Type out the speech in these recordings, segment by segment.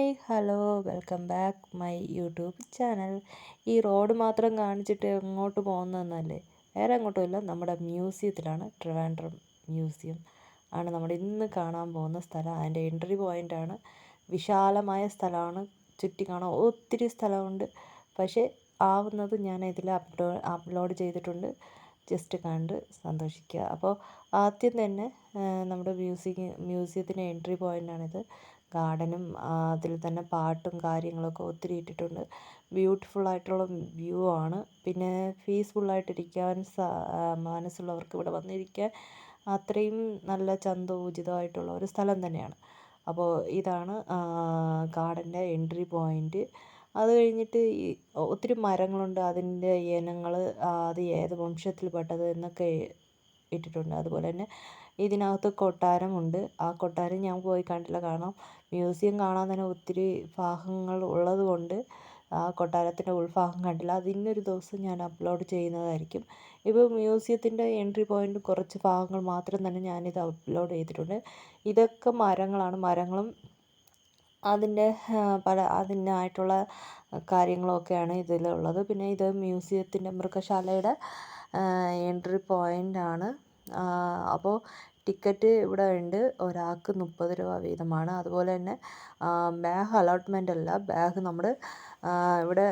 Hi hello welcome back my YouTube channel. ഈ road മാത്രം കാണിച്ചിട്ട് എങ്ങോട്ട് പോകുന്നതെന്നല്ലേ, വേറെ എങ്ങോട്ടുമില്ല, നമ്മുടെ മ്യൂസിയത്തിലാണ്. ട്രിവാൻഡ്രം മ്യൂസിയം ആണ് നമ്മുടെ ഇന്ന് കാണാൻ പോകുന്ന സ്ഥലം. അതിൻ്റെ എൻട്രി പോയിൻ്റാണ്. വിശാലമായ സ്ഥലമാണ്, ചുറ്റി കാണാൻ ഒത്തിരി സ്ഥലമുണ്ട്. പക്ഷേ ആവുന്നത് ഞാൻ ഇതിൽ അപ്ലോഡ് ചെയ്തിട്ടുണ്ട്. ജസ്റ്റ് കണ്ട് സന്തോഷിക്കുക. അപ്പോൾ ആദ്യം തന്നെ നമ്മുടെ മ്യൂസിയത്തിൻ്റെ എൻട്രി പോയിൻ്റാണിത്. ഗാർഡനും അതിൽ തന്നെ പാട്ടും കാര്യങ്ങളൊക്കെ ഒത്തിരി ഇട്ടിട്ടുണ്ട്. ബ്യൂട്ടിഫുള്ളായിട്ടുള്ള വ്യൂ ആണ്. പിന്നെ പീസ്ഫുള്ളായിട്ടിരിക്കാൻ മനസ്സുള്ളവർക്ക് ഇവിടെ വന്നിരിക്കാൻ അത്രയും നല്ല ചന്തോചിതമായിട്ടുള്ള ഒരു സ്ഥലം തന്നെയാണ്. അപ്പോൾ ഇതാണ് ഗാർഡൻ്റെ എൻട്രി പോയിൻ്റ്. അത് കഴിഞ്ഞിട്ട് ഒത്തിരി മരങ്ങളുണ്ട്. അതിൻ്റെ ഇനങ്ങൾ, അത് ഏത് വംശത്തിൽപ്പെട്ടത് എന്നൊക്കെ ഇട്ടിട്ടുണ്ട്. അതുപോലെ തന്നെ ഇതിനകത്ത് കൊട്ടാരമുണ്ട്. ആ കൊട്ടാരം ഞാൻ പോയി കണ്ടില്ല, കാരണം മ്യൂസിയം കാണാൻ തന്നെ ഒത്തിരി ഭാഗങ്ങൾ ഉള്ളത് കൊണ്ട് ആ കൊട്ടാരത്തിൻ്റെ ഉൾഭാഗം കണ്ടില്ല. അത് ഇന്നൊരു ദിവസം ഞാൻ അപ്ലോഡ് ചെയ്യുന്നതായിരിക്കും. ഇപ്പോൾ മ്യൂസിയത്തിൻ്റെ എൻട്രി പോയിൻ്റ് കുറച്ച് ഭാഗങ്ങൾ മാത്രം തന്നെ ഞാനിത് അപ്ലോഡ് ചെയ്തിട്ടുണ്ട്. ഇതൊക്കെ മരങ്ങളാണ്. മരങ്ങളും അതിൻ്റെ അതിനായിട്ടുള്ള കാര്യങ്ങളൊക്കെയാണ് ഇതിലുള്ളത്. പിന്നെ ഇത് മ്യൂസിയത്തിൻ്റെ മൃഗശാലയുടെ എൻട്രി പോയിൻ്റാണ്. അപ്പോൾ ടിക്കറ്റ് ഇവിടെ ഉണ്ട്. ഒരാൾക്ക് 30 രൂപ വീതമാണ്. അതുപോലെ തന്നെ ബാഗ് അലോട്ട്മെൻ്റ് അല്ല. ബാഗ് നമ്മൾ ഇവിടെ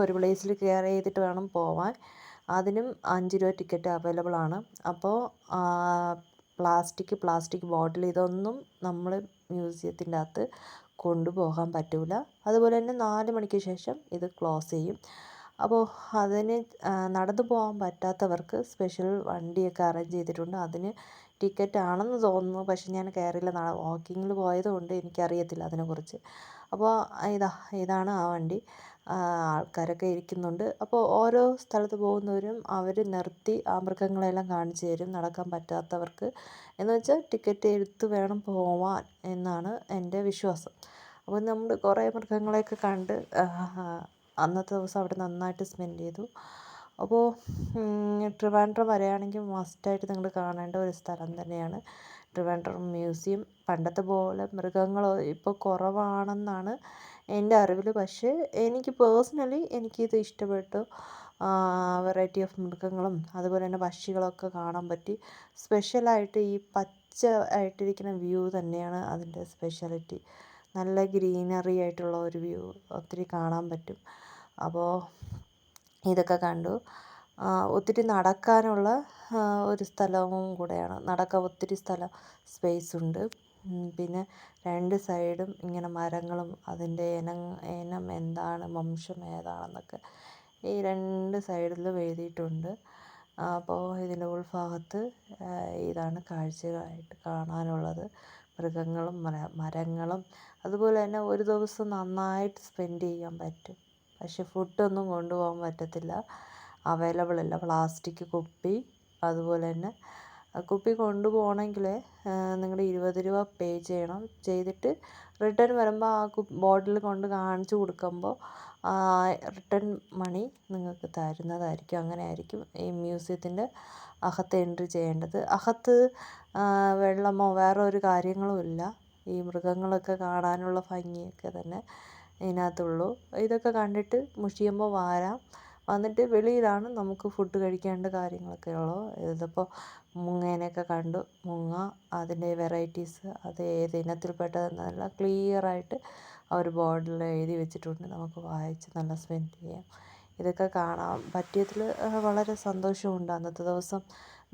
ഒരു പ്ലേസിൽ കെയർ ചെയ്തിട്ട് വേണം പോവാൻ. അതിനും 5 രൂപ ടിക്കറ്റ് അവൈലബിൾ ആണ്. അപ്പോൾ പ്ലാസ്റ്റിക് ബോട്ടിൽ ഇതൊന്നും നമ്മൾ മ്യൂസിയത്തിൻ്റെ അകത്ത് കൊണ്ടുപോകാൻ പറ്റില്ല. അതുപോലെ തന്നെ 4 മണിക്ക് ശേഷം ഇത് ക്ലോസ് ചെയ്യും. അപ്പോൾ അതിന് നടന്നു പോകാൻ പറ്റാത്തവർക്ക് സ്പെഷ്യൽ വണ്ടിയൊക്കെ അറേഞ്ച് ചെയ്തിട്ടുണ്ട്. അതിന് ടിക്കറ്റ് ആണെന്ന് തോന്നുന്നു, പക്ഷെ ഞാൻ കയറിയില്ല. വാക്കിങ്ങിൽ പോയതുകൊണ്ട് എനിക്കറിയത്തില്ല അതിനെക്കുറിച്ച്. അപ്പോൾ ഇതാണ് ആ വണ്ടി. ആൾക്കാരൊക്കെ ഇരിക്കുന്നുണ്ട്. അപ്പോൾ ഓരോ സ്ഥലത്ത് പോകുന്നവരും അവർ നിർത്തി ആ മൃഗങ്ങളെല്ലാം കാണിച്ചു തരും, നടക്കാൻ പറ്റാത്തവർക്ക്. എന്ന് വെച്ചാൽ ടിക്കറ്റ് എടുത്ത് വേണം പോവാൻ എന്നാണ് എൻ്റെ വിശ്വാസം. അപ്പോൾ നമ്മൾ കുറേ മൃഗങ്ങളെയൊക്കെ കണ്ട് അന്നത്തെ ദിവസം അവിടെ നന്നായിട്ട് സ്പെൻഡ് ചെയ്തു. അപ്പോൾ ട്രിവാൻഡ്രം വരികയാണെങ്കിൽ മസ്റ്റായിട്ട് നിങ്ങൾ കാണേണ്ട ഒരു സ്ഥലം തന്നെയാണ് ട്രിവാൻഡ്രം മ്യൂസിയം. പണ്ടത്തെ പോലെ മൃഗങ്ങൾ ഇപ്പോൾ കുറവാണെന്നാണ് എൻ്റെ അറിവിൽ. പക്ഷേ എനിക്ക് പേഴ്സണലി എനിക്കിത് ഇഷ്ടപ്പെട്ടു. വെറൈറ്റി ഓഫ് മൃഗങ്ങളും അതുപോലെ തന്നെ പക്ഷികളൊക്കെ കാണാൻ പറ്റി. സ്പെഷ്യലായിട്ട് ഈ പച്ച ആയിട്ടിരിക്കുന്ന വ്യൂ തന്നെയാണ് അതിൻ്റെ സ്പെഷ്യാലിറ്റി. നല്ല ഗ്രീനറി ആയിട്ടുള്ള ഒരു വ്യൂ ഒത്തിരി കാണാൻ പറ്റും. അപ്പോൾ ഇതൊക്കെ കണ്ടു. ഒത്തിരി നടക്കാനുള്ള ഒരു സ്ഥലവും കൂടെയാണ്. നടക്കാൻ ഒത്തിരി സ്പേസ് ഉണ്ട്. പിന്നെ രണ്ട് സൈഡും ഇങ്ങനെ മരങ്ങളും അതിൻ്റെ ഇനം എന്താണ്, വംശം ഏതാണെന്നൊക്കെ ഈ രണ്ട് സൈഡിലും എഴുതിയിട്ടുണ്ട്. അപ്പോൾ ഇതിൻ്റെ ഉൾഭാഗത്ത് ഇതാണ് കാഴ്ചകളായിട്ട് കാണാനുള്ളത്. മൃഗങ്ങളും മരങ്ങളും. അതുപോലെ തന്നെ ഒരു ദിവസം നന്നായിട്ട് സ്പെൻഡ് ചെയ്യാൻ പറ്റും. പക്ഷെ ഫുഡൊന്നും കൊണ്ടുപോകാൻ പറ്റത്തില്ല, അവൈലബിൾ അല്ല. പ്ലാസ്റ്റിക് കുപ്പി, അതുപോലെ തന്നെ കുപ്പി കൊണ്ടുപോകണമെങ്കിൽ നിങ്ങൾ 20 രൂപ പേ ചെയ്യണം. ചെയ്തിട്ട് റിട്ടേൺ വരുമ്പോൾ ആ ബോട്ടിൽ കൊണ്ട് കാണിച്ചു കൊടുക്കുമ്പോൾ റിട്ടേൺ മണി നിങ്ങൾക്ക് തരുന്നതായിരിക്കും. അങ്ങനെ ആയിരിക്കും ഈ മ്യൂസിയത്തിൻ്റെ അകത്ത് എൻട്രി ചെയ്യേണ്ടത്. അകത്ത് വെള്ളമോ വേറെ ഒരു കാര്യങ്ങളും ഇല്ല. ഈ മൃഗങ്ങളൊക്കെ കാണാനുള്ള ഭംഗിയൊക്കെ തന്നെ ഇതിനകത്തുള്ളൂ. ഇതൊക്കെ കണ്ടിട്ട് മുഷിയുമ്പോൾ വരാം. വന്നിട്ട് വെളിയിലാണ് നമുക്ക് ഫുഡ് കഴിക്കേണ്ട കാര്യങ്ങളൊക്കെ ഉള്ളൂ. ഇതിപ്പോൾ മുങ്ങേനെയൊക്കെ കണ്ടു. മുങ്ങ, അതിൻ്റെ വെറൈറ്റീസ്, അത് ഏത് ഇനത്തിൽപ്പെട്ടതെന്നെല്ലാം ക്ലിയറായിട്ട് അവർ ബോർഡിൽ എഴുതി വെച്ചിട്ടുണ്ട്. നമുക്ക് വായിച്ച് നല്ല സ്പെൻഡ് ചെയ്യാം. ഇതൊക്കെ കാണാൻ പറ്റിയതിൽ വളരെ സന്തോഷമുണ്ട്. അന്നത്തെ ദിവസം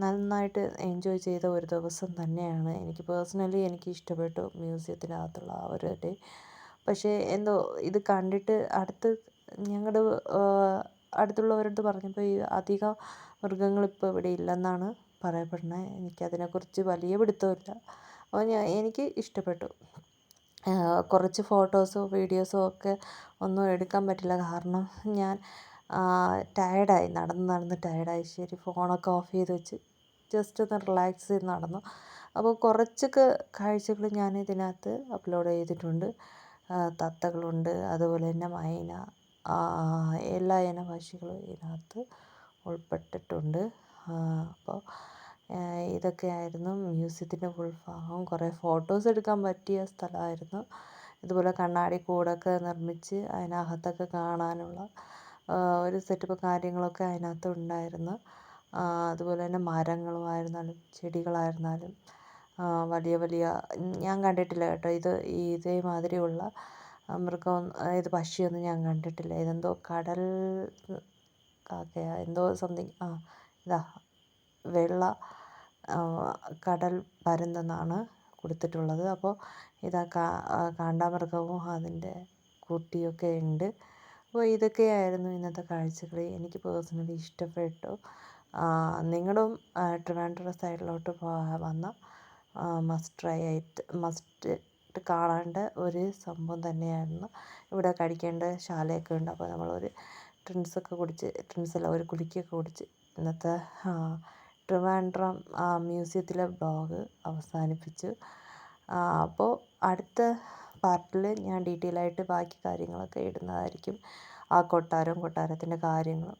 നന്നായിട്ട് എൻജോയ് ചെയ്ത ഒരു ദിവസം തന്നെയാണ്. എനിക്ക് പേഴ്സണലി എനിക്ക് ഇഷ്ടപ്പെട്ടു മ്യൂസിയത്തിനകത്തുള്ള ആ ഒരു ഡേ. പക്ഷേ എന്തോ ഇത് കണ്ടിട്ട് ഞങ്ങളുടെ അടുത്തുള്ളവരടുത്ത് പറഞ്ഞപ്പോൾ ഈ അധികം മൃഗങ്ങളിപ്പോൾ ഇവിടെ ഇല്ലെന്നാണ് പറയപ്പെടുന്നത്. എനിക്കതിനെക്കുറിച്ച് വലിയ പിടുത്തമില്ല. അപ്പോൾ എനിക്ക് ഇഷ്ടപ്പെട്ടു. കുറച്ച് ഫോട്ടോസോ വീഡിയോസോ ഒക്കെ ഒന്നും എടുക്കാൻ പറ്റില്ല, കാരണം ഞാൻ ടയേർഡായി, നടന്ന് ടയേർഡായി. ശരി, ഫോണൊക്കെ ഓഫ് ചെയ്ത് വെച്ച് ജസ്റ്റ് ഒന്ന് റിലാക്സ് ചെയ്ത് നടന്നു. അപ്പോൾ കുറച്ചൊക്കെ കാഴ്ചകൾ ഞാൻ ഇതിനകത്ത് അപ്ലോഡ് ചെയ്തിട്ടുണ്ട്. തത്തകളുണ്ട്, അതുപോലെ തന്നെ മൈന, എല്ലാ ഇനം പക്ഷികളും ഇതിനകത്ത് ഉൾപ്പെട്ടിട്ടുണ്ട്. അപ്പോൾ ഇതൊക്കെയായിരുന്നു മ്യൂസിയത്തിൻ്റെ ഉൾഭാഗം. കുറേ ഫോട്ടോസ് എടുക്കാൻ പറ്റിയ സ്ഥലമായിരുന്നു. ഇതുപോലെ കണ്ണാടി കൂടൊക്കെ നിർമ്മിച്ച് അതിനകത്തൊക്കെ കാണാനുള്ള ഒരു സെറ്റപ്പ് കാര്യങ്ങളൊക്കെ അതിനകത്ത് ഉണ്ടായിരുന്നു. അതുപോലെ തന്നെ മരങ്ങളുമായിരുന്നാലും ചെടികളായിരുന്നാലും വലിയ വലിയ ഞാൻ കണ്ടിട്ടില്ല കേട്ടോ ഇതേമാതിരിയുള്ള മൃഗം ഇത് പക്ഷിയൊന്നും ഞാൻ കണ്ടിട്ടില്ല. ഇതെന്തോ കടൽ കാക്കയാ എന്തോ സംതിങ് ഇതാ വെള്ള കടൽ പരുന്തെന്നാണ് കൊടുത്തിട്ടുള്ളത്. അപ്പോൾ ഇതാ കാണ്ടാമൃഗവും അതിൻ്റെ കുട്ടിയൊക്കെ ഉണ്ട്. അപ്പോൾ ഇതൊക്കെയായിരുന്നു ഇന്നത്തെ കാഴ്ചകൾ. എനിക്ക് പേഴ്സണലി ഇഷ്ടപ്പെട്ടു. നിങ്ങളും ട്രിവാൻഡ്രം സൈഡിലോട്ട് വന്നാൽ മസ്റ്റ് കാണേണ്ട ഒരു സംഭവം തന്നെയായിരുന്നു. ഇവിടെ കഴിക്കേണ്ട ശാലയൊക്കെ ഉണ്ട്. അപ്പോൾ നമ്മളൊരു ഒരു കുലുക്കിയൊക്കെ കുടിച്ച് ഇന്നത്തെ ട്രിവാൻഡ്രം മ്യൂസിയത്തിലെ വ്ളോഗ് അവസാനിപ്പിച്ചു. അപ്പോൾ അടുത്ത പാർട്ടിൽ ഞാൻ ഡീറ്റെയിൽ ആയിട്ട് ബാക്കി കാര്യങ്ങളൊക്കെ ഇടുന്നതായിരിക്കും. കൊട്ടാരത്തിൻ്റെ കാര്യങ്ങളും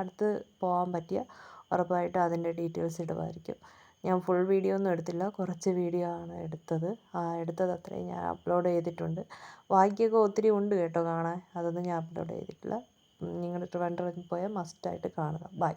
അടുത്ത് പോകാൻ പറ്റിയ ഉറപ്പായിട്ടും അതിൻ്റെ ഡീറ്റെയിൽസ് ഇടുമായിരിക്കും. ഞാൻ ഫുൾ വീഡിയോ ഒന്നും എടുത്തില്ല, കുറച്ച് വീഡിയോ ആണ് എടുത്തത്. എടുത്തത് അത്രയും ഞാൻ അപ്ലോഡ് ചെയ്തിട്ടുണ്ട്. ബാക്കിയൊക്കെ ഒത്തിരി ഉണ്ട് കേട്ടോ കാണാൻ. അതൊന്നും ഞാൻ അപ്ലോഡ് ചെയ്തിട്ടില്ല. നിങ്ങൾ ട്രിവാൻഡ്രം പോയാൽ മസ്റ്റായിട്ട് കാണുക. ബൈ.